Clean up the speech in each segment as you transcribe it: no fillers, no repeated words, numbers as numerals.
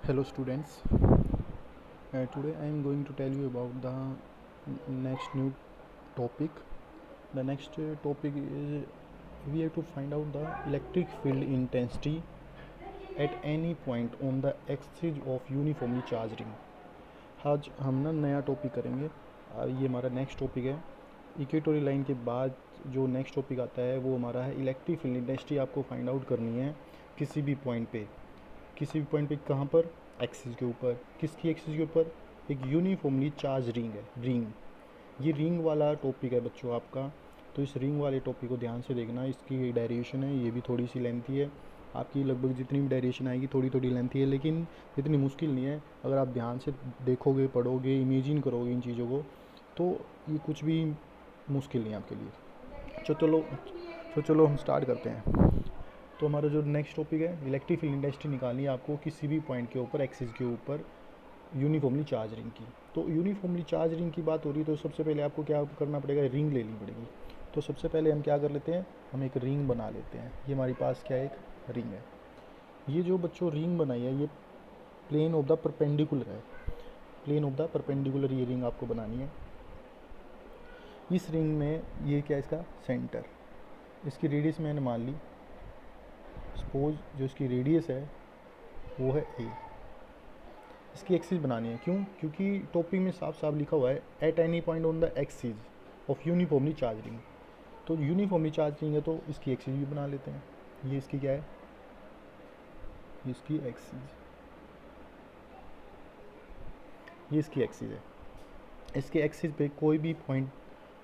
Hello students, today I am going to tell you about the next new topic. The next topic is we have to find out the electric field intensity at any point on the axis of uniformly charged ring. आज हम ना नया topic करेंगे। ये हमारा next topic है। Equatorial line के बाद जो नेक्स्ट टॉपिक आता है वो हमारा है इलेक्ट्रिक फील्ड इंटेंसिटी। आपको फाइंड आउट करनी है किसी भी पॉइंट पे कहाँ पर, एक्सिस के ऊपर। किसकी एक्सिस के ऊपर? एक यूनिफॉर्मली चार्ज रिंग है, ये रिंग वाला टॉपिक है बच्चों आपका। तो इस रिंग वाले टॉपिक को ध्यान से देखना। इसकी डेरिवेशन है, ये भी थोड़ी सी लेंथी है। आपकी लगभग जितनी भी डेरिवेशन आएगी थोड़ी थोड़ी लेंथी है, लेकिन इतनी मुश्किल नहीं है। अगर आप ध्यान से देखोगे, पढ़ोगे, इमेजिन करोगे इन चीज़ों को, तो ये कुछ भी मुश्किल नहीं है आपके लिए। चलो हम स्टार्ट करते हैं। तो हमारा जो नेक्स्ट टॉपिक है, इलेक्ट्रिक फील्ड इंटेंसिटी निकालनी है आपको किसी भी पॉइंट के ऊपर, एक्सिस के ऊपर, यूनिफॉर्मली चार्ज रिंग की। तो यूनिफॉर्मली चार्ज रिंग की बात हो रही है, तो सबसे पहले आपको क्या करना पड़ेगा? रिंग लेनी पड़ेगी। तो सबसे पहले हम क्या कर लेते हैं, हम एक रिंग बना लेते हैं। ये हमारे पास क्या है? एक रिंग है। ये जो बच्चों रिंग बनाई है, ये प्लेन ऑफ द परपेंडिकुलर है। प्लेन ऑफ द परपेंडिकुलर ये रिंग आपको बनानी है। इस रिंग में ये क्या है? इसका सेंटर। इसकी रेडियस मैंने मान ली, सपोज जो इसकी रेडियस है वो है ए। इसकी एक्सिस बनानी है। क्यों? क्योंकि टॉपिक में साफ साफ लिखा हुआ है at any point on the axis of uniformly charge ring. तो यूनिफॉर्मली चार्ज रिंग है तो इसकी एक्सिस भी बना लेते हैं। ये इसकी क्या है? इसकी एक्सिस, ये इसकी एक्सिस है। इसके एक्सिस पे कोई भी पॉइंट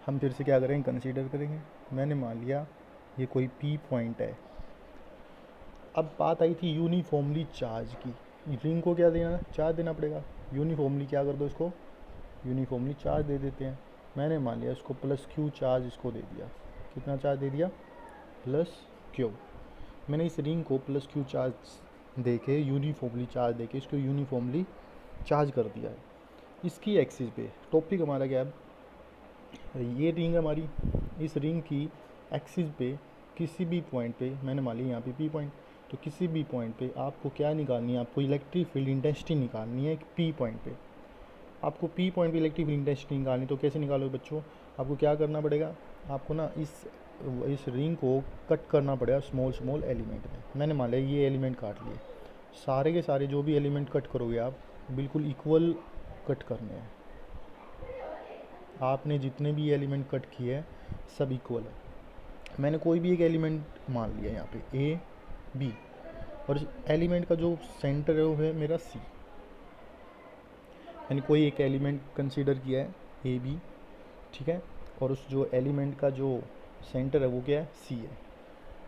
हम फिर से क्या करेंगे? कंसीडर करेंगे। मैंने मान लिया ये कोई पी पॉइंट है। अब बात आई थी यूनिफॉर्मली चार्ज की। रिंग को क्या देना? चार्ज देना पड़ेगा। यूनिफॉर्मली क्या कर दो? इसको यूनिफॉर्मली चार्ज दे देते हैं। मैंने मान लिया इसको प्लस क्यू चार्ज इसको दे दिया। कितना चार्ज दे दिया? Plus Q. मैंने इस रिंग को प्लस क्यू चार्ज दे के, यूनिफॉर्मली चार्ज दे के इसको यूनिफॉर्मली चार्ज कर दिया है। इसकी एक्सिस पे टॉपिक हमारा क्या है? ये रिंग हमारी, इस रिंग की एक्सिस पे किसी भी पॉइंट पे, मैंने मान लिया यहाँ पे पी पॉइंट, तो किसी भी पॉइंट पे आपको क्या निकालनी है? आपको इलेक्ट्रिक फील्ड इंटेंसिटी निकालनी है। पी पॉइंट पे आपको पी पॉइंट पे इलेक्ट्रिक फील्ड इंटेंसिटी निकालनी। तो कैसे निकालोगे बच्चों? आपको क्या करना पड़ेगा? आपको ना इस रिंग को कट करना पड़ेगा स्मॉल एलिमेंट में। मैंने मान लिया ये एलिमेंट काट लिए। सारे के सारे जो भी एलिमेंट कट करोगे आप, बिल्कुल इक्वल कट करने हैं। आपने जितने भी एलिमेंट कट किए हैं सब इक्वल है। मैंने कोई भी एक एलिमेंट मान लिया यहाँ पे ए बी, और इस एलिमेंट का जो सेंटर है वो है मेरा सी। मैंने कोई एक एलिमेंट कंसीडर किया है ए बी, ठीक है, और उस जो एलिमेंट का जो सेंटर है वो क्या है? सी है।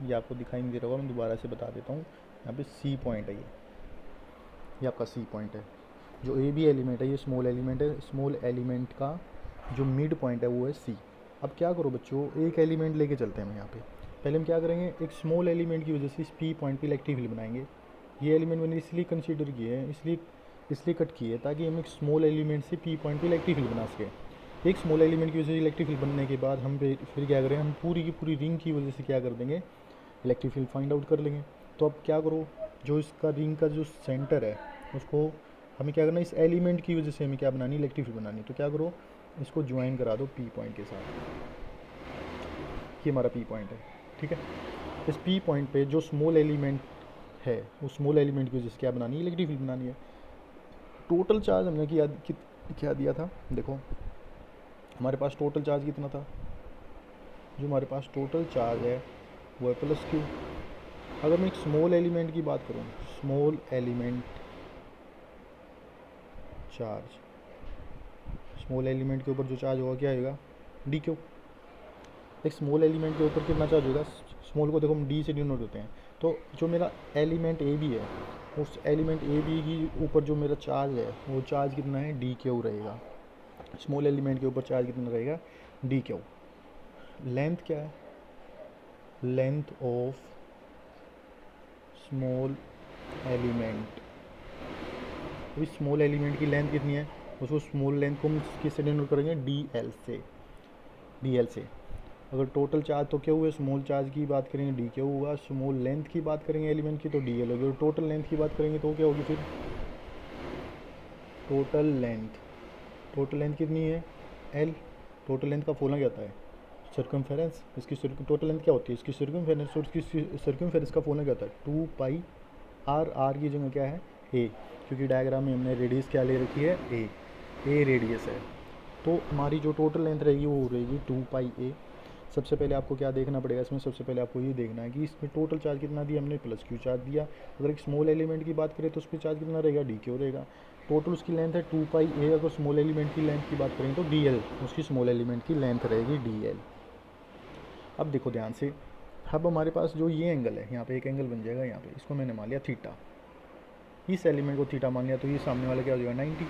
ये आपको दिखाई नहीं दे रहा होगा, मैं दोबारा से बता देता हूँ। यहाँ पे सी पॉइंट है, ये आपका सी पॉइंट है। जो ए बी एलिमेंट है ये स्मॉल एलिमेंट है। स्मॉल एलिमेंट का जो मिड पॉइंट है वो है सी। अब क्या करो बच्चों, एक एलिमेंट लेके चलते हैं हम यहाँ पे। पहले हम क्या करेंगे? एक स्मॉल एलिमेंट की वजह से इस पी पॉइंट पे इलेक्ट्रिक फील्ड बनाएंगे। ये एलिमेंट मैंने इसलिए कंसीडर किए हैं, इसलिए कट किए है ताकि हम एक स्मॉल एलिमेंट से पी पॉइंट पे इलेक्ट्रिक फील्ड बना सकें। एक स्मॉल एलिमेंट की वजह से इलेक्ट्रिक फील्ड बनने के बाद हम फिर क्या करें? हम पूरी की पूरी रिंग की वजह से क्या कर देंगे? इलेक्ट्रिक फील्ड फाइंड आउट कर लेंगे। तो अब क्या करो, जो इसका रिंग का जो सेंटर है उसको हमें क्या करना है? इस एलिमेंट की वजह से हमें क्या बनानी? इलेक्ट्रिक फील्ड बनानी। तो क्या करो, इसको ज्वाइन करा दो पी पॉइंट के साथ। ये हमारा पी पॉइंट है, ठीक है। इस पी पॉइंट पे जो स्मॉल एलिमेंट है, उस स्मॉल एलिमेंट की वजह से क्या बनानी है? इलेक्ट्रिक फील्ड बनानी है। टोटल चार्ज हमने क्या दिया था? देखो हमारे पास टोटल चार्ज कितना था? जो हमारे पास टोटल चार्ज है वो है प्लस क्यू। अगर मैं एक स्मॉल एलिमेंट की बात करूँ, small element charge, small element के ऊपर जो चार्ज होगा क्या आएगा? D Q. एक स्मॉल एलिमेंट के ऊपर कितना चार्ज होगा? स्मॉल को देखो हम डी से डिनोट होते हैं। तो जो मेरा एलिमेंट ए बी है, उस एलिमेंट ए बी की ऊपर जो मेरा चार्ज है वो चार्ज कितना है? डी क्यू रहेगा। स्मॉल एलिमेंट के ऊपर चार्ज कितना रहेगा? D Q. लेंथ क्या है? Length of small element. इस स्मॉल एलिमेंट की लेंथ कितनी है? उसको स्मॉल लेंथ को हम किससे डिनोट करेंगे? डी एल से। अगर टोटल चार्ज तो क्या हुआ? स्मॉल चार्ज की बात करेंगे डी क्या होगा, स्मॉल लेंथ की बात करेंगे एलिमेंट की तो डी एल होगी, और टोटल लेंथ की बात करेंगे तो क्या होगी? फिर टोटल लेंथ कितनी है L। टोटल लेंथ का फॉर्मूला क्या होता है सर्कमफेरेंस। इसकी टोटल लेंथ क्या होती है इसकी सर्कमफेरेंस, और इसकी सर्कमफेरेंस का फॉर्मूला क्या होता है 2 पाई r। r की जगह क्या है a, क्योंकि डायग्राम में हमने रेडियस क्या ले रखी है a रेडियस है। तो हमारी जो टोटल लेंथ रहेगी वो रहेगी 2 पाई a। सबसे पहले आपको क्या देखना पड़ेगा इसमें, सबसे पहले आपको ये देखना है कि इसमें टोटल चार्ज कितना दिया हमने, प्लस क्यू चार्ज दिया। अगर एक स्मॉल एलिमेंट की बात करें तो उस पर चार्ज कितना रहेगा, डी क्यू रहेगा। टोटल उसकी लेंथ है 2 पाई a। अगर स्मॉल एलिमेंट की लेंथ की बात करें तो डी एल उसकी स्मॉल एलिमेंट की लेंथ रहेगी डी एल। अब देखो ध्यान से, अब हमारे पास जो ये एंगल है यहाँ पे एक एंगल बन जाएगा यहाँ पे, इसको मैंने मान लिया थीटा। इस एलिमेंट को थीटा मान लिया तो ये सामने वाला क्या हो जाएगा 90।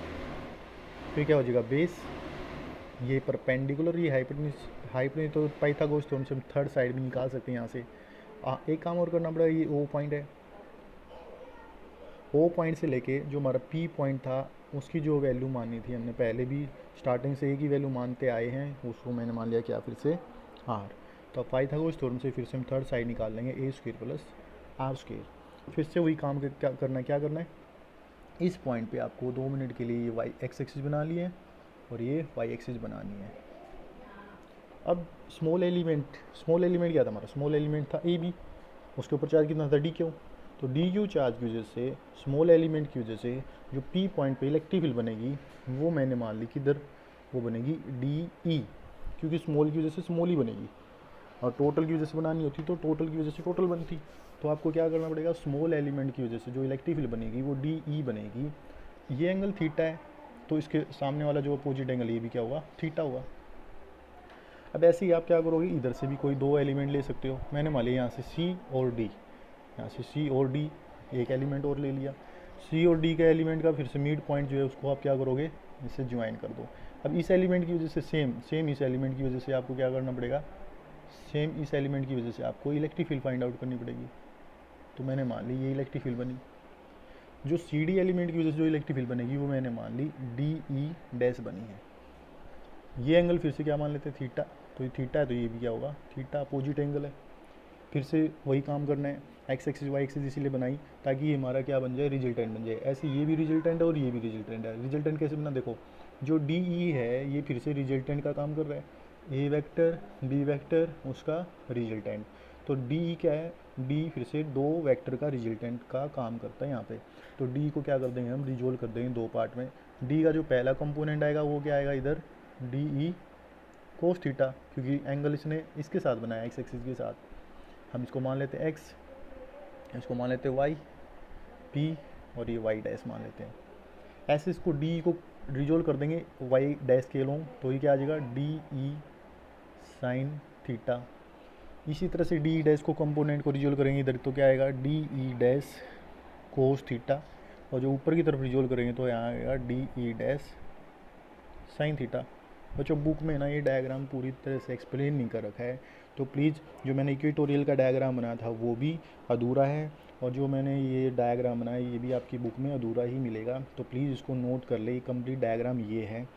फिर क्या हो जाएगा बेस, ये परपेंडिकुलर, ये हाइपोटेन्यूज तो पाइथागोरस थ्योरम से हम थर्ड साइड भी निकाल सकते हैं यहाँ से। एक काम और करना पड़ेगा, ये ओ पॉइंट है, ओ पॉइंट से लेके जो हमारा पी पॉइंट था उसकी जो वैल्यू माननी थी, हमने पहले भी स्टार्टिंग से एक ही वैल्यू मानते आए हैं, उसको मैंने मान लिया क्या फिर से आर। तो अब पाइथागोरस थ्योरम से फिर से हम थर्ड साइड निकाल लेंगे ए स्क्वायर प्लस आर स्क्वायर। फिर से वही काम क्या करना है, इस पॉइंट पे आपको 2 मिनट के लिए ये वाई एक्स एक्सिस बना लिए और ये वाई एक्सिस बनानी है। अब स्मॉल एलिमेंट क्या था हमारा, स्मॉल एलिमेंट था ए बी, उसके ऊपर चार्ज कितना था डी क्यू। तो डी क्यू चार्ज की वजह से स्मॉल एलिमेंट की वजह से जो पी पॉइंट पे इलेक्ट्रिक फील्ड बनेगी वो मैंने मान ली किधर, वो बनेगी डी ई, क्योंकि स्मॉल की वजह से स्मॉल ही बनेगी और टोटल की वजह से बनानी होती तो टोटल की वजह से टोटल बनती। तो आपको क्या करना पड़ेगा, स्मॉल एलिमेंट की वजह से जो इलेक्ट्रिक फील्ड बनेगी वो डी ई बनेगी। ये एंगल थीटा है तो इसके सामने वाला जो अपोजिट एंगल ये भी क्या होगा थीटा होगा। अब ऐसे ही आप क्या करोगे, इधर से भी कोई 2 एलिमेंट ले सकते हो। मैंने मान लिया यहाँ से सी और डी, यहाँ से सी और डी एक एलिमेंट और ले लिया। सी और डी का एलिमेंट का फिर से मिड पॉइंट जो है उसको आप क्या करोगे, इससे ज्वाइन कर दो। अब इस एलिमेंट की वजह से सेम इस एलिमेंट की वजह से आपको क्या करना पड़ेगा, सेम इस एलिमेंट की वजह से आपको इलेक्ट्रिक फील्ड फाइंड आउट करनी पड़ेगी। तो मैंने मान ली ये इलेक्ट्रिक फील्ड बनी। जो सी डी एलिमेंट की वजह से जो इलेक्ट्रिक फील्ड बनेगी वो मैंने मान ली डी ई डैश बनी है। ये एंगल फिर से क्या मान लेते हैं थीटा, तो ये थीटा है तो ये भी क्या होगा थीटा, अपोजिट एंगल है। फिर से वही काम करना है, एक्स एक्सिस वाई एक्सिस इसीलिए बनाई ताकि ये हमारा क्या बन जाए, रिजल्टेंट बन जाए। ऐसे ये भी रिजल्टेंट है और ये भी रिजल्टेंट है। रिजल्टेंट कैसे बना, देखो जो डी ई है ये फिर से रिजल्टेंट का काम कर रहा है, ए वेक्टर बी वेक्टर उसका रिजल्टेंट। तो डी ई क्या है, डी फिर से 2 वेक्टर का रिजल्टेंट का काम करता है यहाँ पे। तो डी को क्या कर देंगे हम, रिजोल्व कर देंगे 2 पार्ट में। डी का जो पहला कंपोनेंट आएगा वो क्या आएगा इधर डी ई कोस थीटा, क्योंकि एंगल इसने इसके साथ बनाया एक्स एक्सिस के साथ। हम इसको मान लेते हैं एक्स, इसको मान लेते हैं वाई पी और ये वाई डैश मान लेते हैं। ऐसे इसको डी को रिजोल्व कर देंगे वाई डैश के लोग, तो ये क्या आ जाएगा डी ई साइन थीटा। इसी तरह से डी डैश को कंपोनेंट को रिजोल्व करेंगे इधर तो क्या आएगा D E dash cos theta, और जो ऊपर की तरफ रिजोल्व करेंगे तो यहाँ आएगा D E dash sine theta. बच्चों बुक में ना ये डायग्राम पूरी तरह से एक्सप्लेन नहीं कर रखा है, तो प्लीज़ जो मैंने इक्वेटोरियल का डायग्राम बनाया था वो भी अधूरा है, और जो मैंने ये डायग्राम बनाया ये भी आपकी बुक में अधूरा ही मिलेगा। तो प्लीज़ इसको नोट कर ले, ये कंप्लीट डायग्राम ये है।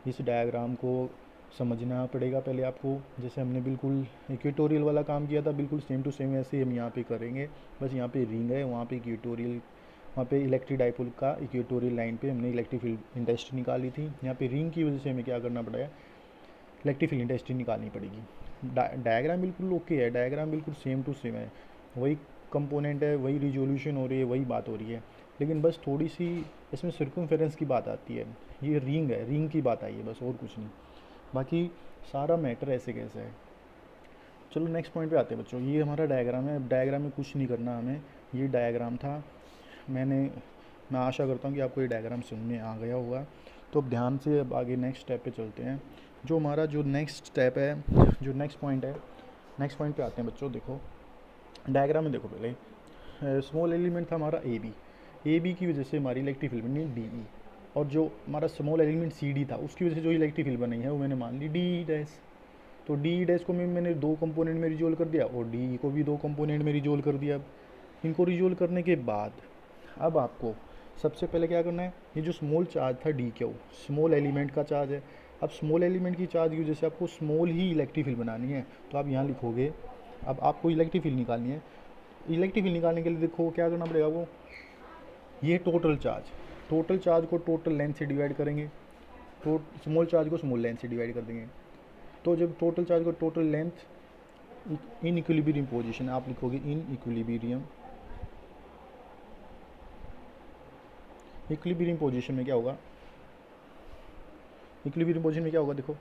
इस डायग्राम को समझना पड़ेगा पहले आपको, जैसे हमने बिल्कुल इक्वेटोरियल वाला काम किया था बिल्कुल सेम टू सेम ऐसे ही हम यहाँ पे करेंगे। बस यहाँ पे रिंग है, वहाँ पे इक्वेटोरियल, वहाँ पे इलेक्ट्रिक डाइपोल का इक्वेटोरियल लाइन पे हमने इलेक्ट्रिक फील्ड इंटेंसिटी निकाली थी। यहाँ पे रिंग की वजह से हमें क्या करना पड़ेगा, इलेक्ट्रिक फील्ड इंटेंसिटी निकालनी पड़ेगी। डायग्राम बिल्कुल ओके है, डायग्राम बिल्कुल सेम टू सेम है, वही कंपोनेंट है, वही रिजोल्यूशन हो रही है, वही बात हो रही है, लेकिन बस थोड़ी सी इसमें सर्कमफेरेंस की बात आती है। ये रिंग है, रिंग की बात आई है बस, और कुछ नहीं। बाकी सारा मैटर ऐसे कैसे है। चलो नेक्स्ट पॉइंट पे आते हैं बच्चों। ये हमारा डायग्राम है, डायग्राम में कुछ नहीं करना हमें, ये डायग्राम था। मैं आशा करता हूँ कि आपको ये डायग्राम समझ में आ गया होगा। तो अब ध्यान से अब आगे नेक्स्ट स्टेप पे चलते हैं। जो हमारा जो नेक्स्ट स्टेप है, जो नेक्स्ट पॉइंट है, नेक्स्ट पॉइंट पे आते हैं बच्चों। देखो डायग्राम में देखो, पहले स्मॉल एलिमेंट था हमारा ए बी की वजह से हमारी इलेक्ट्रिक फील्ड बनी डी ई, और जो हमारा स्मॉल एलिमेंट सी डी था उसकी वजह से जो इलेक्ट्रिक फील्ड बनी है वो मैंने मान ली डी ई डैश। तो डी ई डैश को मैंने 2 कंपोनेंट में रिजोल्व कर दिया और डी ई को भी 2 कंपोनेंट में रिजोल्व कर दिया। अब इनको रिजोल्व करने के बाद अब आपको सबसे पहले क्या करना है, ये जो स्मॉल चार्ज था डी क्यू, स्मॉल एलिमेंट का चार्ज है। अब स्मॉल एलिमेंट की चार्ज की वजह से आपको स्मॉल ही इलेक्ट्रिक फील्ड बनानी है, तो आप यहाँ लिखोगे। अब आपको इलेक्ट्रिक फील्ड निकालनी है। इलेक्ट्रिक फील्ड निकालने के लिए देखो क्या करना पड़ेगा, वो ये टोटल टोटल चार्ज को टोटल लेंथ से डिवाइड करेंगे, तो स्मॉल चार्ज को स्मॉल लेंथ से डिवाइड कर देंगे। तो जब टोटल चार्ज को total length in equilibrium position, आप लिखोगे इन इक्विलिब्रियम। इक्विलिब्रियम पोजीशन में क्या होगा, इक्विलिब्रियम पोजीशन में क्या होगा, देखो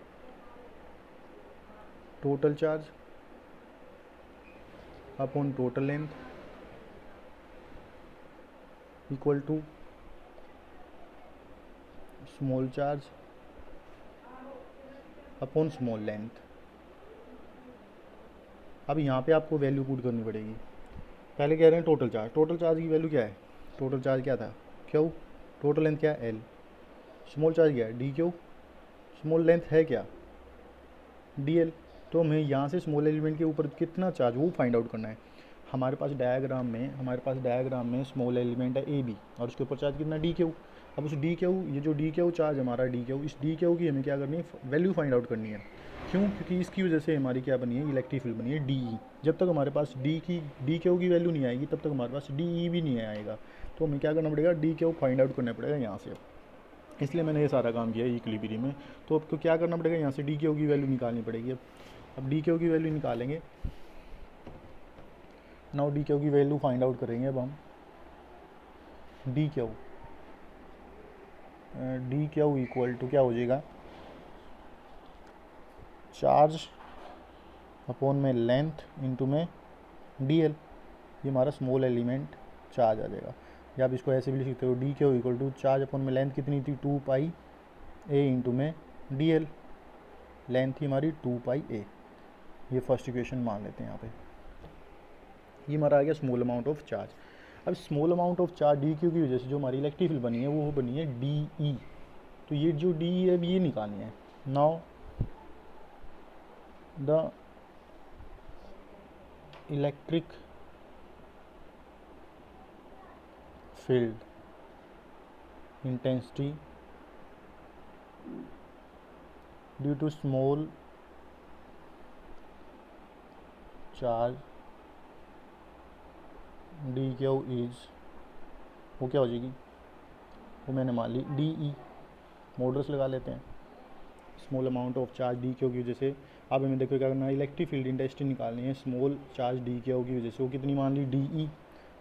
total charge upon total length equal to small charge upon small length. अब यहाँ पे आपको वैल्यू पुट करनी पड़ेगी। पहले कह रहे हैं टोटल चार्ज, टोटल चार्ज की वैल्यू क्या है, टोटल चार्ज क्या था क्यू, टोटल लेंथ क्या है एल, स्मॉल चार्ज क्या है डी क्यू, स्मॉल लेंथ है क्या डी एल। तो हमें यहाँ से स्मॉल एलिमेंट के ऊपर कितना चार्ज वो फाइंड आउट करना है। हमारे पास डायग्राम में स्मॉल एलिमेंट है ए बी और उसके ऊपर चार्ज कितना डी क्यू। अब उस डी क्यू, ये जो डी क्यू चार्ज हमारा डी क्यू, इस डी क्यू की हमें क्या करनी है, वैल्यू फाइंड आउट करनी है। क्यों, क्योंकि इसकी वजह से हमारी क्या बनी है, इलेक्ट्रिक फील्ड बनी है डी ई। जब तक हमारे पास डी क्यू की वैल्यू नहीं आएगी तब तक हमारे पास डी ई भी नहीं आएगा। तो हमें क्या करना पड़ेगा, डी क्यू फाइंड आउट करना पड़ेगा यहाँ से। इसलिए मैंने ये सारा काम किया है इक्विलिब्रियम में। तो आपको क्या करना पड़ेगा, यहाँ से डी क्यू की वैल्यू निकालनी पड़ेगी। अब डी क्यू की वैल्यू निकालेंगे, नाउ डी क्यू की वैल्यू फाइंड आउट करेंगे। अब हम डी क्यू इक्वल टू क्या हो जाएगा, चार्ज अपॉन में लेंथ इंटू में डी एल, ये हमारा स्मॉल एलिमेंट चार्ज आ जाएगा। या आप इसको ऐसे भी लिख सकते हो, D Q equal to charge upon में लेंथ कितनी थी 2 पाई ए इंटू में डी एल, लेंथ थी हमारी 2 पाई ए। ये फर्स्ट इक्वेशन मान लेते हैं यहाँ पे। ये हमारा आ गया स्मॉल अमाउंट ऑफ चार्ज। अब small amount of charge D Q की वजह से जो हमारी इलेक्ट्रिक फील्ड बनी है वो बनी है डी ई। तो ये जो डी ई है ये निकालनी है। Now the electric field intensity due to small charge D Q is, वो क्या हो जाएगी, वो मैंने मान ली डी ई। मॉडल्स लगा लेते हैं। Small amount of charge D Q की वजह से, अब हमें देखो क्या करना है, इलेक्ट्रिक फील्ड इंटेंसिटी निकालनी है स्मॉल चार्ज डी क्यू की वजह से। वो कितनी मान ली डी ई।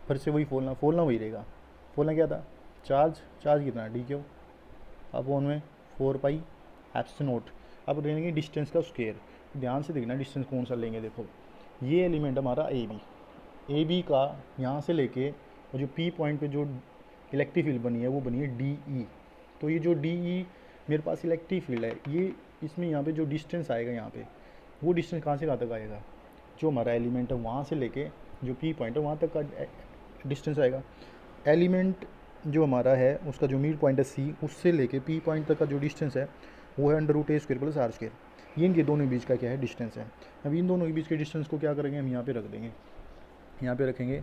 फिर से वही फोलना वही रहेगा। फोलना क्या था, चार्ज कितना डी क्यू अपॉन में 4 पाई एप्सिलॉन नॉट। अब लेंगे डिस्टेंस का स्क्वायर। ध्यान से देखना डिस्टेंस कौन सा लेंगे। देखो ये एलिमेंट हमारा ए बी का यहाँ से लेके और जो पी पॉइंट पे जो इलेक्ट्रिक फील्ड बनी है वो बनी है डी ई। तो ये जो डी ई मेरे पास इलेक्ट्रिक फील्ड है, ये इसमें यहाँ पे जो डिस्टेंस आएगा यहाँ पे, वो डिस्टेंस कहाँ से कहाँ तक आएगा, जो हमारा एलिमेंट है वहाँ से लेके जो पी पॉइंट है वहाँ तक का डिस्टेंस आएगा। एलिमेंट जो हमारा है उसका जो मिड पॉइंट है सी, उससे लेके पी पॉइंट तक का जो डिस्टेंस है वो है under root A square plus R square. ये इनके दोनों के बीच का क्या है, डिस्टेंस है। अब इन दोनों के बीच के डिस्टेंस को क्या करेंगे, हम यहाँ पे रख देंगे, यहाँ पे रखेंगे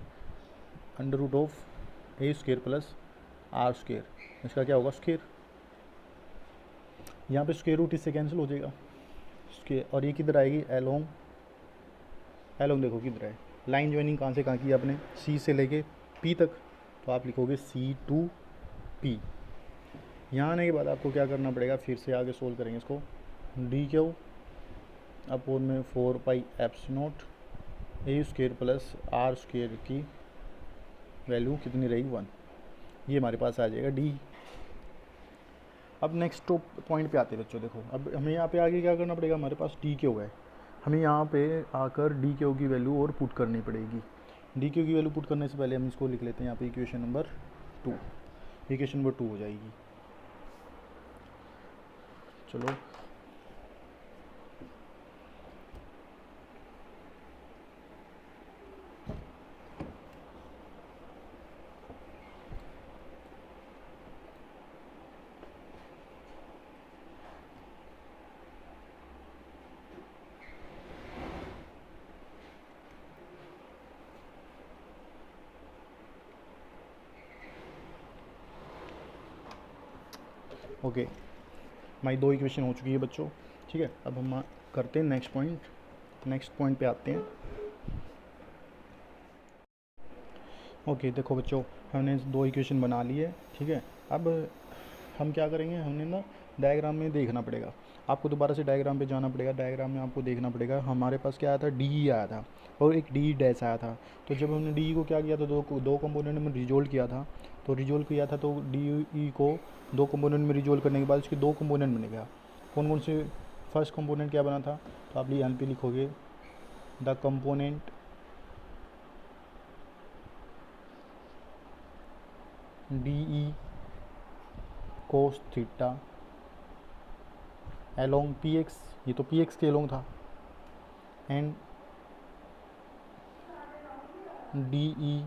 under root of A square plus R square. इसका क्या होगा, स्क्वायर। यहाँ पे स्क्वायर रूट इससे कैंसिल हो जाएगा स्क्वायर। और ये किधर आएगी, एलोंग देखो किधर है, लाइन ज्वाइनिंग कहाँ से कहाँ की आपने, सी से लेके पी तक। तो आप लिखोगे सी टू पी। यहाँ आने के बाद आपको क्या करना पड़ेगा, फिर से आगे सोल्व करेंगे इसको। डी क्यू अपॉन में 4 pi epsilon naught A square plus R square की वैल्यू कितनी रहेगी 1। ये हमारे पास आ जाएगा डी। अब नेक्स्ट पॉइंट पे आते हैं बच्चों। देखो अब हमें यहाँ पे आगे क्या करना पड़ेगा, हमारे पास डी क्यू है, हमें यहाँ पे आकर डी क्यू की वैल्यू और पुट करनी पड़ेगी। डी क्यू की वैल्यू पुट करने से पहले हम इसको लिख लेते हैं यहाँ पे इक्वेशन नंबर 2। इक्वेशन नंबर 2 हो जाएगी। चलो ओके, हमारी 2 इक्वेशन हो चुकी है बच्चों। ठीक है, अब हम करते हैं नेक्स्ट पॉइंट पे आते हैं। ओके देखो बच्चों, हमने दो इक्वेशन बना ली है, ठीक है। अब हम क्या करेंगे, हमने ना डायग्राम में देखना पड़ेगा, आपको दोबारा से डायग्राम पे जाना पड़ेगा। डायग्राम में आपको देखना पड़ेगा हमारे पास क्या आया था, डी आया था और एक डी डैश आया था। तो जब हमने डी को क्या किया था, दो कंपोनेंट में रिजोल्व किया था, तो रिजोल्व किया था तो डी को दो कंपोनेंट में रिजोल्व करने के बाद उसके दो कंपोनेंट बने गया। कौन कौन से, फर्स्ट कंपोनेंट क्या बना था, तो आप यहाँ पे लिखोगे the component D E cos theta along P X, ये तो पी एक्स के एलोंग था, and D E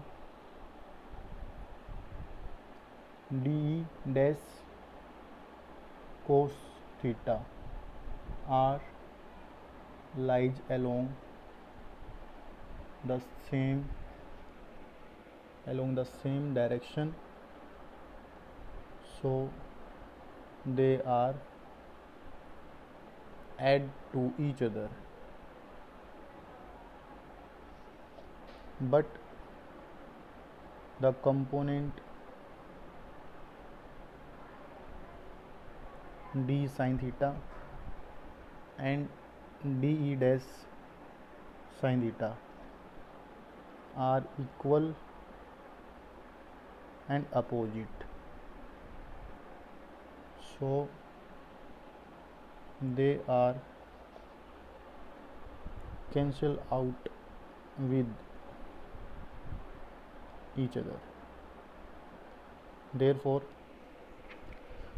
dash cos theta are lies along the same direction, so they are add to each other, but the component d sin theta and d e dash sin theta are equal and opposite, so they are cancel out with each other, therefore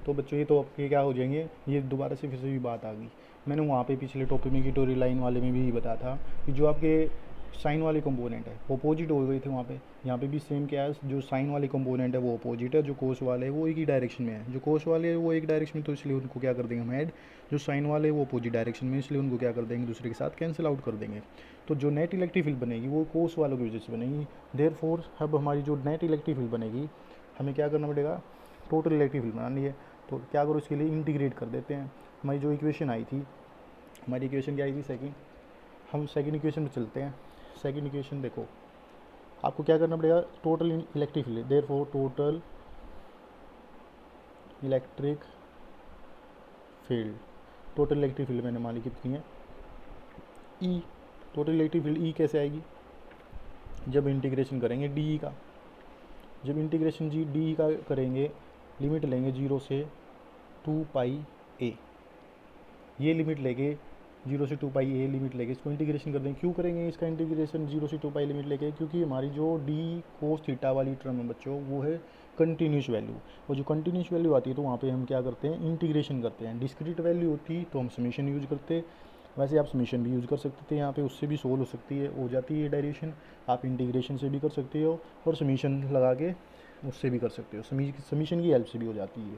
तो बच्चों ये तो आपके क्या हो जाएंगे, ये दोबारा से फिर से भी बात आ गई। मैंने वहाँ पे पिछले टॉपिक में की लाइन वाले में भी बताया था कि जो आपके साइन वाले कंपोनेंट है वो अपोजिट हो गए थे वहाँ पे। यहाँ पे भी सेम क्या है, जो साइन वाले कंपोनेंट है वो अपोजिट है, जो कोस वाले है वो एक ही डायरेक्शन में है। जो कोस वाले है वो एक डायरेक्शन में, तो इसलिए उनको क्या कर देंगे हम ऐड। जो साइन वाले वो अपोजिट डायरेक्शन में, इसलिए उनको क्या कर देंगे, दूसरे के साथ कैंसिल आउट कर देंगे। तो जो नेट इलेक्ट्रिक फील्ड बनेगी वो कोस वालों की वजह से बनेगी। देयरफॉर अब हमारी जो नेट इलेक्ट्रिक फील्ड बनेगी, हमें क्या करना पड़ेगा, टोटल इलेक्ट्रिक फील्ड बनानी है। तो क्या करो, इसके लिए इंटीग्रेट कर देते हैं। हमारी जो इक्वेशन आई थी, हमारी इक्वेशन क्या आई थी, सेकंड, हम सेकंड इक्वेशन में चलते हैं। सेकंड इक्वेशन देखो, आपको क्या करना पड़ेगा, total electric field, therefore total electric field, total electric field मैंने मान ली कितनी है, ई। टोटल इलेक्ट्रिक फील्ड ई कैसे आएगी, जब इंटीग्रेशन करेंगे डी का, जब इंटीग्रेशन डी का करेंगे, लिमिट लेंगे 0 से 2 पाई ए, ये लिमिट लेके 0 से 2 पाई ए लिमिट लेके इसको इंटीग्रेशन कर देंगे। क्यों करेंगे इसका इंटीग्रेशन 0 से 2 पाई लिमिट लेके, क्योंकि हमारी जो डी कोस थीटा वाली टर्म है बच्चों, वो है कंटिन्यूस वैल्यू, और जो कंटिन्यूस वैल्यू आती है तो वहाँ पे हम क्या करते हैं, इंटीग्रेशन करते हैं। डिस्क्रीट वैल्यू होती तो हम समेशन यूज करते, वैसे आप समेशन भी यूज़ कर सकते थे यहाँ पे, उससे भी सोल्व हो सकती है, हो जाती है डेरिवेशन। आप इंटीग्रेशन से भी कर सकते हो और समेशन लगा के उससे भी कर सकते हो, समीशन की हेल्प से भी हो जाती है।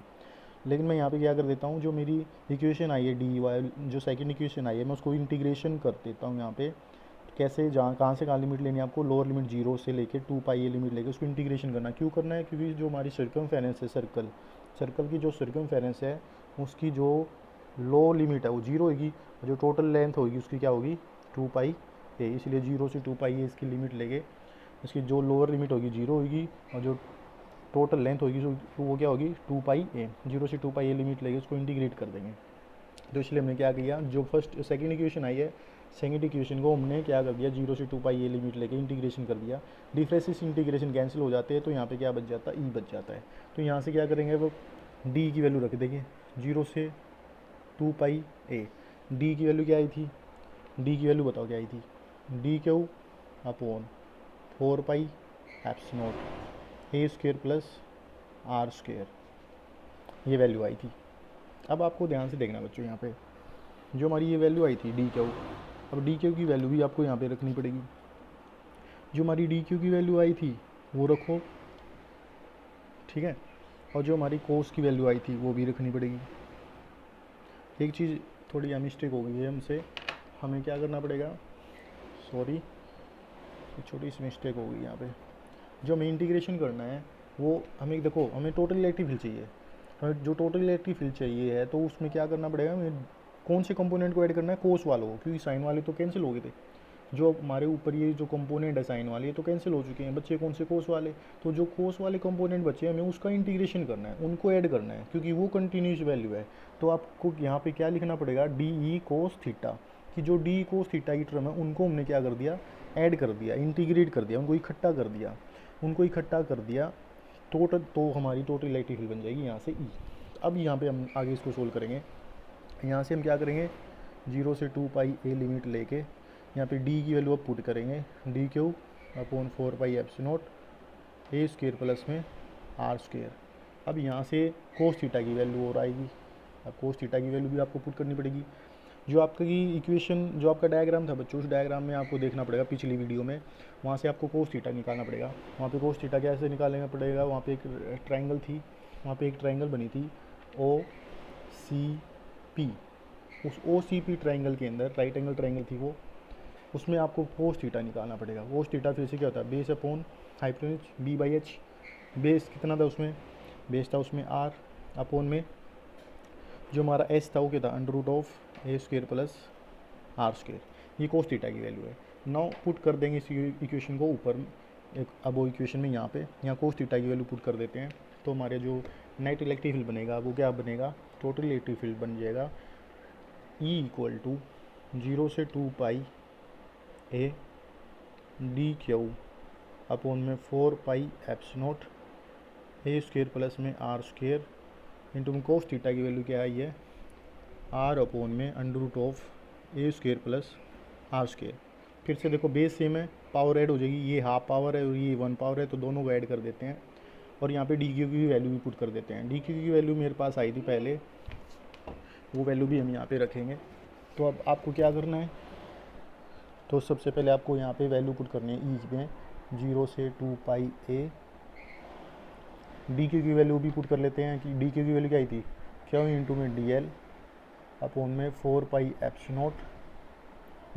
लेकिन मैं यहाँ पे क्या कर देता हूँ, जो मेरी इक्वेशन आई है डी वाई, जो सेकंड इक्वेशन आई है, मैं उसको इंटीग्रेशन कर देता हूँ यहाँ पे। कैसे, जहाँ कहाँ से कहाँ लिमिट लेनी है आपको, लोअर लिमिट 0 से लेके 2 पाई ए लिमिट लेके उसको इंटीग्रेशन करना। क्यों करना है, क्योंकि जो हमारी सर्कमफेरेंस है, सर्कल की जो सर्कमफेरेंस है उसकी जो लो लिमिट है वो 0 होगी, और जो टोटल लेंथ होगी उसकी क्या होगी, 2 पाई ए। इसलिए 0 से 2 पाई ए इसकी लिमिट लेके इसकी जो लोअर लिमिट होगी 0 होगी, और जो टोटल लेंथ होगी तो वो क्या होगी, 2 पाई ए। 0 से 2 पाई ए लिमिट लेके उसको इंटीग्रेट कर देंगे। तो इसलिए हमने क्या किया, जो सेकंड इक्वेशन आई है, सेकंड इक्वेशन को हमने क्या कर दिया, 0 से 2 पाई ए लिमिट लेके इंटीग्रेशन कर दिया। डिफरेंसेस इंटीग्रेशन कैंसिल हो जाते हैं, तो यहाँ पे क्या बच जाता है, ई बच जाता है। तो यहाँ से क्या करेंगे, वो डी की वैल्यू रख देंगे 0 से 2 पाई ए। डी की वैल्यू क्या आई थी, डी की वैल्यू बताओ क्या आई थी, D Q upon 4 pi eps naught A square plus R square, ये वैल्यू आई थी। अब आपको ध्यान से देखना बच्चों, यहाँ पे जो हमारी ये वैल्यू आई थी डी क्यू, अब डी क्यू की वैल्यू भी आपको यहाँ पे रखनी पड़ेगी। जो हमारी डी क्यू की वैल्यू आई थी वो रखो, ठीक है, और जो हमारी कोस की वैल्यू आई थी वो भी रखनी पड़ेगी। एक चीज़ थोड़ी यहाँ मिस्टेक हो गई है हमसे, हमें क्या करना पड़ेगा, सॉरी छोटी सी मिस्टेक हो गई यहाँ पे। जो हमें इंटीग्रेशन करना है वो हमें देखो, हमें टोटल इलेक्ट्रिक फील्ड चाहिए, हमें जो टोटल इलेक्ट्रिक फील्ड चाहिए है तो उसमें क्या करना पड़ेगा, हमें कौन से कंपोनेंट को ऐड करना है, कोस वालों को, क्योंकि साइन वाले तो कैंसिल हो गए थे। जो हमारे ऊपर ये जो कंपोनेंट है साइन वाले, ये तो कैंसिल हो चुके हैं, बच्चे कौन से कोस वाले। तो जो कोस वाले कंपोनेंट बचे हमें उसका इंटीग्रेशन करना है, उनको ऐड करना है, क्योंकि वो कंटिन्यूस वैल्यू है। तो आपको यहाँ पे क्या लिखना पड़ेगा, डी ई कोस थीटा, कि जो डी कोस थीटा की टर्म है उनको हमने क्या कर दिया, ऐड कर दिया, इंटीग्रेट कर दिया, उनको इकट्ठा कर दिया, उनको इकट्ठा कर दिया। टोटल तो हमारी टोटल इलेक्ट्रिक फील्ड बन जाएगी यहाँ से ई। अब यहाँ पे हम आगे इसको सोल्व करेंगे। यहाँ से हम क्या करेंगे, 0 से 2 पाई ए लिमिट लेके यहाँ पे डी की वैल्यू अब पुट करेंगे, D Q upon 4 pi epsilon naught A square plus में आर स्क्वायर। अब यहाँ से कोस थीटा की वैल्यू और आएगी, अब कोस थीटा की वैल्यू भी आपको पुट करनी पड़ेगी। जो आपकी इक्वेशन, जो आपका डायग्राम था बच्चों, उस डायग्राम में आपको देखना पड़ेगा पिछली वीडियो में, वहाँ से आपको कोस थीटा निकालना पड़ेगा। वहाँ पे कोस थीटा कैसे निकालना पड़ेगा, वहाँ पे एक ट्रायंगल थी, वहाँ पे एक ट्रायंगल बनी थी ओ सी पी। उस ओ सी पी ट्रायंगल के अंदर राइट एंगल ट्रायंगल थी वो, उसमें आपको कोस थीटा निकालना पड़ेगा। कोस थीटा फिर से क्या होता है, base upon hypotenuse B by H. Base कितना था उसमें, बेस था उसमें आर, अपॉन में जो हमारा एस था वो क्या था, under root of A square plus R square. ये कोस थीटा की वैल्यू है। नाउ पुट कर देंगे इस इक्वेशन को ऊपर एक अब वो इक्वेशन में, यहाँ कोस थीटा की वैल्यू पुट कर देते हैं। तो हमारे जो नेट इलेक्ट्रिक फील्ड बनेगा वो क्या बनेगा, टोटल इलेक्ट्रिक फील्ड बन जाएगा ई इक्वल टू 0 से 2 pi A D Q upon में 4 pi epsilon naught A square plus में आर स्क्वायर इंटू में कोस थीटा की वैल्यू क्या आई है, आर अपॉन में under root of A square plus R square. फिर से देखो बेस सेम है, पावर ऐड हो जाएगी, ये हाफ पावर है और ये 1 पावर है, तो दोनों को ऐड कर देते हैं। और यहाँ पे डी क्यू की वैल्यू भी पुट कर देते हैं। डी क्यू की वैल्यू मेरे पास आई थी पहले, वो वैल्यू भी हम यहाँ पे रखेंगे। तो अब आपको क्या करना है, तो सबसे पहले आपको यहाँ पे वैल्यू पुट करनी है ई में, 0 से 2 पाई ए। डी क्यू की वैल्यू भी पुट कर लेते हैं कि डी क्यू की वैल्यू क्या आई थी, क्यू इंटू में डी एल अपॉन में 4 पाई एप्सिलॉन नॉट,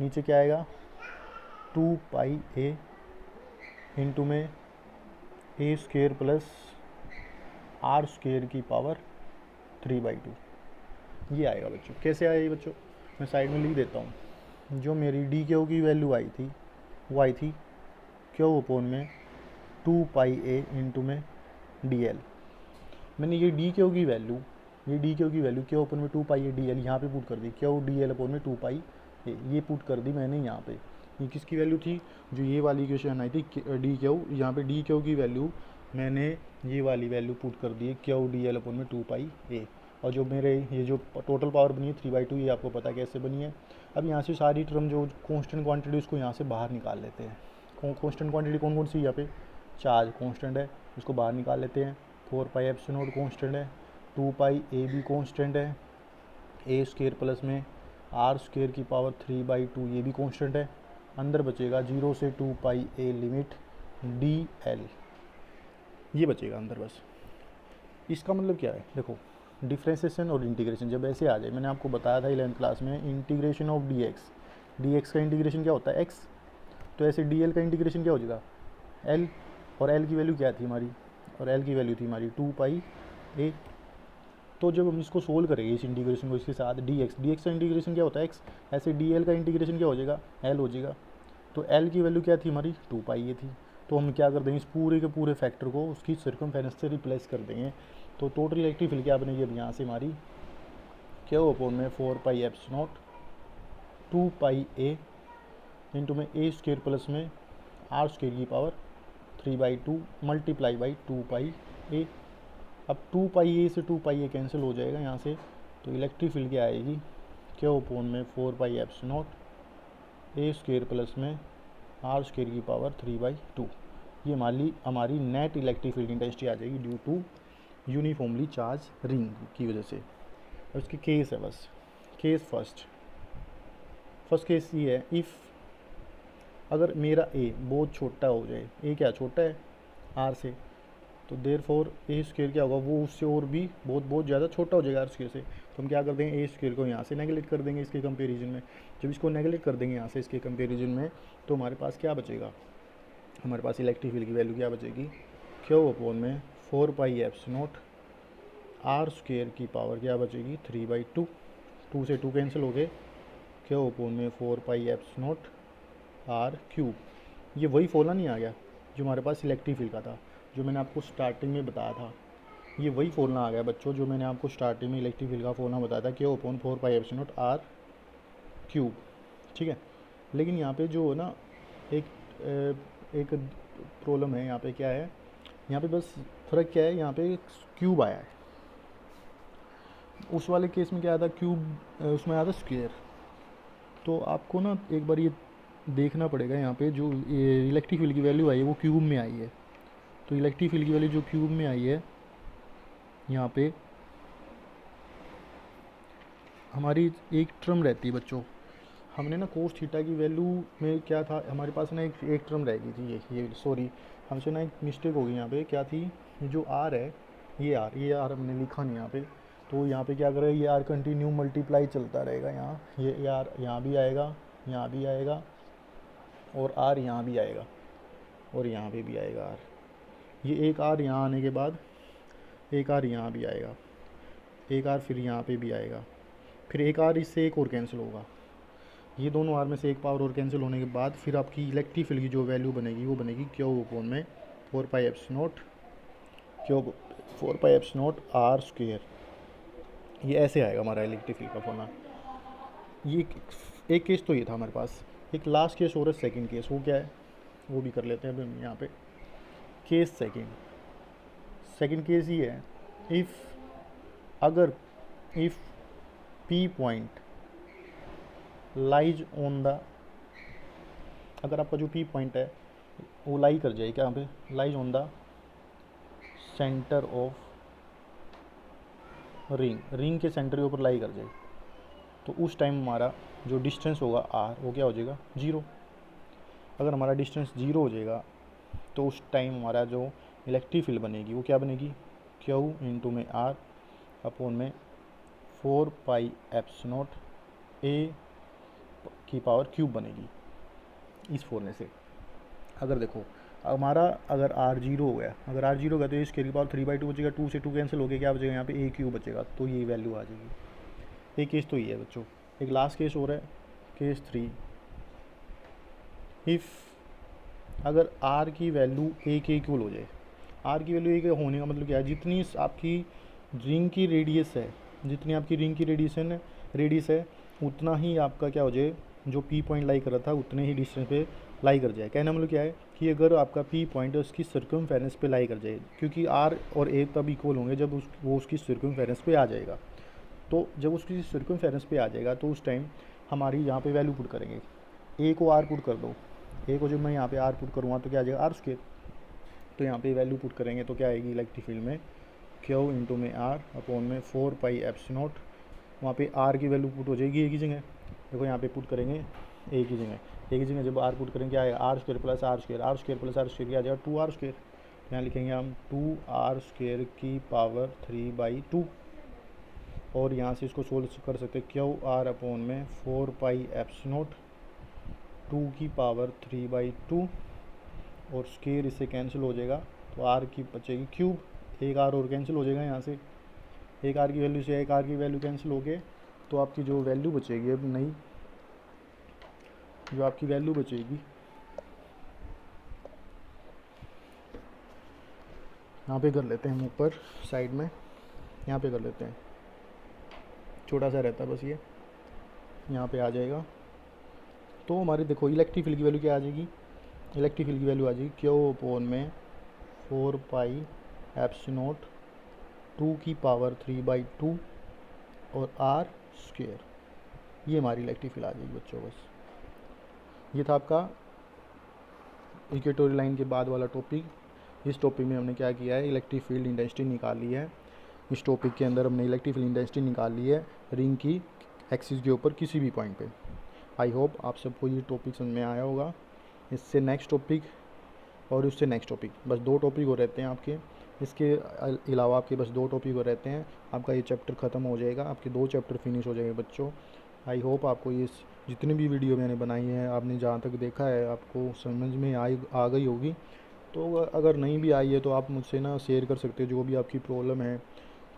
नीचे क्या आएगा 2 पाई ए इंटू में ए स्क्वायर प्लस आर स्क्वायर की पावर 3/2। ये आएगा बच्चों। कैसे आया ये बच्चों, मैं साइड में लिख देता हूँ। जो मेरी डी क्यू की वैल्यू आई थी वो आई थी क्यू अपॉन में 2 पाई ए इंटू में डी एल। मैंने ये डी क्यू की वैल्यू, क्यू अपन में 2 पाई ए डी एल यहाँ पे पुट कर दी, क्यू डी एल अपन में 2 पाई ए, ये पुट कर दी मैंने यहाँ पे। ये किसकी वैल्यू थी, जो ये वाली इक्वेशन आई थी डी क्यू, यहाँ पे डी क्यू की वैल्यू मैंने ये वाली वैल्यू पुट कर दी है, क्यू डी एल अपन में 2 पाई ए। और जो मेरे ये जो टोटल पावर बनी है 3/2, ये आपको पता कैसे बनी है। अब यहाँ से सारी टर्म जो कॉन्स्टेंट क्वान्टिटी उसको यहाँ से बाहर निकाल लेते हैं। कॉन्स्टेंट क्वान्टिटी कौन कौन सी, यहाँ पे चार्ज कॉन्स्टेंट है, उसको बाहर निकाल लेते हैं। 4 पाई एप्सिलॉन नॉट कॉन्स्टेंट है, 2 पाई ए भी कॉन्स्टेंट है, ए स्क्वायर प्लस में आर स्क्वायर की पावर 3/2 ये भी कॉन्स्टेंट है। अंदर बचेगा 0 से 2 pi a limit D L, ये बचेगा अंदर बस। इसका मतलब क्या है, देखो डिफ्रेंसिएशन और इंटीग्रेशन जब ऐसे आ जाए, मैंने आपको बताया था 11th क्लास में, इंटीग्रेशन ऑफ डी एक्स का इंटीग्रेशन क्या होता है एक्स, तो ऐसे डी एल का इंटीग्रेशन क्या हो जाएगा एल, और एल की वैल्यू क्या थी हमारी, और एल की वैल्यू थी हमारी 2 पाई ए। तो जब हम इसको सोल्व करेंगे इस इंटीग्रेशन को इसके साथ डी एक्स का इंटीग्रेशन क्या होता है एक्स, ऐसे डी एल का इंटीग्रेशन क्या हो जाएगा एल हो जाएगा। तो एल की वैल्यू क्या थी हमारी 2 पाई ए थी। तो हम क्या कर देंगे, इस पूरे के पूरे फैक्टर को उसकी सर्कमफेरेंस से रिप्लेस कर देंगे। तो टोटल इलेक्ट्रिक फील्ड क्या बनेगी अब यहाँ से हमारी, क्यू अपॉन में 4 pi epsilon not 2 pi A into में ए स्क्वायर प्लस में आर स्क्वायर की पावर 3/2 मल्टीप्लाई बाई 2 पाई ए। अब 2 पाई ए से 2 पाई ए कैंसिल हो जाएगा यहाँ से, तो इलेक्ट्रिक फील्ड क्या आएगी, क्यू अपॉन में 4 pi epsilon naught A square plus में आर स्क्वायर की पावर 3/2। ये हमारी नेट इलेक्ट्रिक फील्ड इंटेंसिटी आ जाएगी due to uniformly charge ring की वजह से। अब इसकी केस है बस, केस फर्स्ट केस ये है, इफ़ अगर मेरा ए बहुत छोटा हो जाए, ए क्या छोटा है आर से, तो देयर फॉर ए स्क्वायर क्या होगा, वो उससे और भी बहुत ज़्यादा छोटा हो जाएगा आर स्क्वायर से। तो हम क्या कर देंगे, ए स्क्वायर को यहाँ से नेगलेक्ट कर देंगे इसके कंपेरिजन में। जब इसको नेगलेक्ट कर देंगे यहाँ से इसके कंपेरिजन में, तो हमारे पास क्या बचेगा, हमारे पास इलेक्ट्रिक फील्ड की वैल्यू क्या बचेगी, क्यू अपॉन में 4 pi epsilon naught R square की पावर क्या बचेगी 3/2, 2 से 2 कैंसिल हो गए, क्यू अपॉन में 4 pi epsilon naught R cube. ये वही फॉर्मूला नहीं आ गया जो हमारे पास इलेक्ट्रिक फील्ड का था, जो मैंने आपको स्टार्टिंग में बताया था। ये वही फॉर्मूला आ गया बच्चों जो मैंने आपको स्टार्टिंग में इलेक्ट्रिक फील्ड का फॉर्मूला बताया था, Q upon 4 pi epsilon naught R cube. ठीक है, लेकिन यहाँ पे जो है ना एक एक प्रॉब्लम है। यहाँ पे क्या है, यहाँ पे बस फ़र्क क्या है, यहाँ पे क्यूब आया है। उस वाले केस में क्या आया था, क्यूब उसमें आया था स्क्वायर। तो आपको ना एक बार ये देखना पड़ेगा, यहाँ पे जो इलेक्ट्रिक फील्ड की वैल्यू आई है वो क्यूब में आई है। तो इलेक्ट्रिक फील्ड की वैल्यू जो क्यूब में आई है, यहाँ पे हमारी एक टर्म रहती है बच्चों। हमने ना कोस थीटा की वैल्यू में क्या था हमारे पास ना एक टर्म रह गई थी, ये सॉरी हमसे ना एक मिस्टेक हो गई यहाँ पे। क्या थी, जो आर है, ये आर हमने लिखा नहीं यहाँ पे। तो यहाँ पे क्या करेगा, ये आर कंटिन्यू मल्टीप्लाई चलता रहेगा। यहाँ ये आर यहाँ भी आएगा, यहाँ भी आएगा, और आर यहाँ भी आएगा, और यहाँ पे भी आएगा आर। ये एक आर यहाँ आने के बाद एक आर यहाँ भी आएगा, एक आर फिर यहाँ पे भी आएगा, फिर एक आर इससे एक और कैंसिल होगा। ये दोनों आर में से एक पावर और कैंसिल होने के बाद फिर आपकी इलेक्ट्रिक फील्ड की जो वैल्यू बनेगी वो बनेगी क्यू अपॉन में 4 pi epsilon naught Q 4 pi epsilon naught R square. ये ऐसे आएगा हमारा इलेक्ट्रिक फील्ड का फॉर्मूला। ये एक केस तो ये था हमारे पास। एक लास्ट केस और है सेकेंड केस, वो क्या है वो भी कर लेते हैं अभी हम यहाँ पे। केस सेकेंड केस ये है, if P point lies on the, अगर आपका जो पी पॉइंट है वो लाई कर जाए, क्या यहाँ पे lies on the centre of ring के सेंटर के ऊपर लाई कर जाए, तो उस टाइम हमारा जो डिस्टेंस होगा आर वो क्या हो जाएगा, 0। अगर हमारा डिस्टेंस 0 हो जाएगा तो उस टाइम हमारा जो इलेक्ट्रिक फील्ड बनेगी वो क्या बनेगी, क्यू इंटू में आर अपॉन में 4 पाई एप्सिलॉन नॉट ए की पावर क्यूब बनेगी। इस फॉर्मूले से अगर देखो हमारा अगर आर 0 हो गया, अगर आर 0 हो गया तो इसके की पावर 3/2 बचेगा, 2 से 2 कैंसिल हो गया, क्या बचेगा यहाँ पे ए क्यूब बचेगा। तो ये वैल्यू आ जाएगी। एक केस तो ये है बच्चों। एक लास्ट केस और है, केस 3। इफ़ अगर आर की वैल्यू ए के इक्वल हो जाए, आर की वैल्यू ए के होने का मतलब क्या है, जितनी आपकी रिंग की रेडियस है, जितनी आपकी रिंग की रेडियस है उतना ही आपका क्या हो जाए, जो पी पॉइंट लाई कर रहा था उतने ही डिस्टेंस पे लाई कर जाए। कहना मतलब क्या है कि अगर आपका पी पॉइंट है उसकी सर्कमफेरेंस पे लाई कर जाए, क्योंकि आर और ए तब इक्वल होंगे जब वो उसकी सर्कमफेरेंस पे आ जाएगा। तो जब उसकी सर्कमफेरेंस पे आ जाएगा तो उस टाइम हमारी यहाँ पे वैल्यू पुट करेंगे। ए को आर पुट कर दो, ए को जब मैं यहाँ पे आर पुट करूँगा तो क्या आ जाएगा, आर स्क्वायर। तो यहाँ पे वैल्यू पुट करेंगे तो क्या आएगी इलेक्ट्रिक फील्ड में, क्यू इंटू में आर अपॉन में 4 पाई एप्सिलॉन नॉट। वहाँ पे आर की वैल्यू पुट हो जाएगी ए की जगह, देखो यहाँ पे पुट करेंगे ए की जगह जब आर पुट करेंगे क्या आएगा, R square plus R square plus R square क्या आ जाएगा, 2r स्क्वायर। यहाँ लिखेंगे हम 2r स्क्वायर की पावर 3/2, और यहाँ से इसको सोल्व कर सकते हैं, क्यू आर अपॉन में 4 पाई एप्सिलॉन नॉट 2 की पावर 3/2, और स्क्वायर इससे कैंसिल हो जाएगा तो आर की बचेगी क्यूब। एक आर और कैंसिल हो जाएगा यहाँ से, एक आर की वैल्यू से एक आर की वैल्यू कैंसिल हो गए, तो आपकी जो वैल्यू बचेगी अब नई जो आपकी वैल्यू बचेगी, यहाँ पे कर लेते हैं हम ऊपर साइड में, यहाँ पे कर लेते हैं, छोटा सा रहता है बस ये, यहाँ पे आ जाएगा। तो हमारी देखो इलेक्ट्रिक फील्ड की वैल्यू क्या आ जाएगी, इलेक्ट्रिक फील्ड की वैल्यू आ जाएगी क्यू अपॉन में 4 पाई एप्सिलॉन नॉट 2 की पावर 3/2 और आर स्क्वायर। ये हमारी इलेक्ट्रिक फील्ड आ जाएगी बच्चों। बस ये था आपका इक्वेटोरियल लाइन के बाद वाला टॉपिक। इस टॉपिक में हमने क्या किया है, इलेक्ट्रिक फील्ड इंटेंसिटी निकाल ली है। इस टॉपिक के अंदर हमने इलेक्ट्रिक फील्ड इंटेंसिटी निकाल ली है रिंग की एक्सिस के ऊपर किसी भी पॉइंट पे। आई होप आप सबको ये टॉपिक समझ में आया होगा। इससे नेक्स्ट टॉपिक और उससे नेक्स्ट टॉपिक, बस 2 टॉपिक हो रहते हैं आपके, इसके अलावा आपके बस 2 टॉपिक हो रहते हैं, आपका ये चैप्टर ख़त्म हो जाएगा, आपके 2 चैप्टर फिनिश हो जाएंगे बच्चों। आई होप आपको ये जितनी भी वीडियो मैंने बनाई है, आपने जहाँ तक देखा है आपको समझ में आ गई होगी। तो अगर नहीं भी आई है तो आप मुझसे ना शेयर कर सकते हो जो भी आपकी प्रॉब्लम है,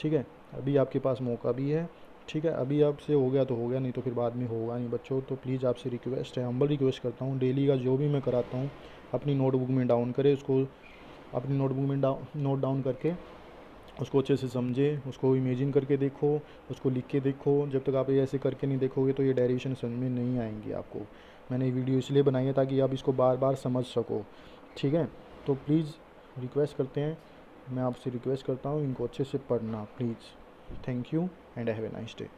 ठीक है। अभी आपके पास मौका भी है, ठीक है, अभी आपसे हो गया तो हो गया, नहीं तो फिर बाद में होगा नहीं बच्चों। तो प्लीज़ आपसे रिक्वेस्ट है, हम्बल रिक्वेस्ट करता हूँ, डेली का जो भी मैं कराता हूँ अपनी नोटबुक में डाउन करें उसको, अपनी नोटबुक में नोट डाउन करके उसको अच्छे से समझे, उसको इमेजिन करके देखो, उसको लिख के देखो। जब तक आप ये ऐसे करके नहीं देखोगे तो ये डेरिवेशन समझ में नहीं आएंगी आपको। मैंने ये वीडियो इसलिए बनाई है ताकि आप इसको बार बार समझ सको, ठीक है। तो प्लीज़ रिक्वेस्ट करते हैं, मैं आपसे रिक्वेस्ट करता हूँ इनको अच्छे से पढ़ना please. Thank you and have a nice day.